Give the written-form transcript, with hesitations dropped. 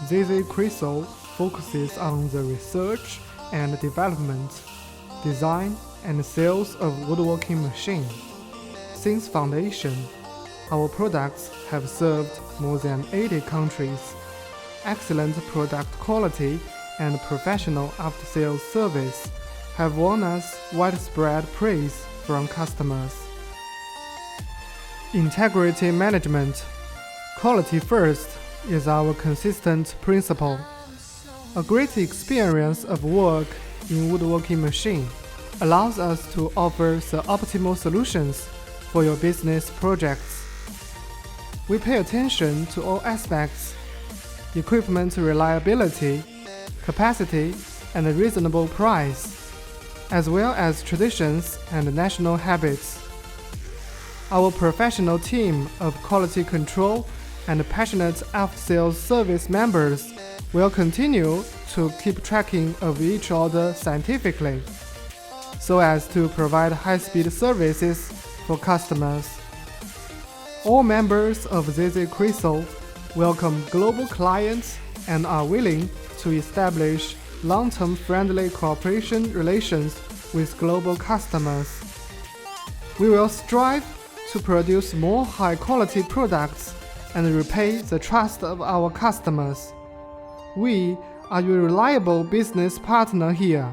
ZZ Crystal focuses on the research and development, design and sales of woodworking machines. Since foundation, our products have served more than 80 countries. Excellent product quality and professional after-sales service have won us widespread praise from customers. Integrity management. Quality first is our consistent principle. A great experience of work in woodworking machine allows us to offer the optimal solutions for your business projects. We pay attention to all aspects: equipment reliability, capacity, and a reasonable price, as well as traditions and national habits. Our professional team of quality control and passionate after-sales service members will continue to keep tracking of each order scientifically, so as to provide high-speed services for customers. All members of ZZ Crystal welcome global clients and are willing to establish long-term friendly cooperation relations with global customers. We will strive to produce more high-quality products and repay the trust of our customers. We are your reliable business partner here.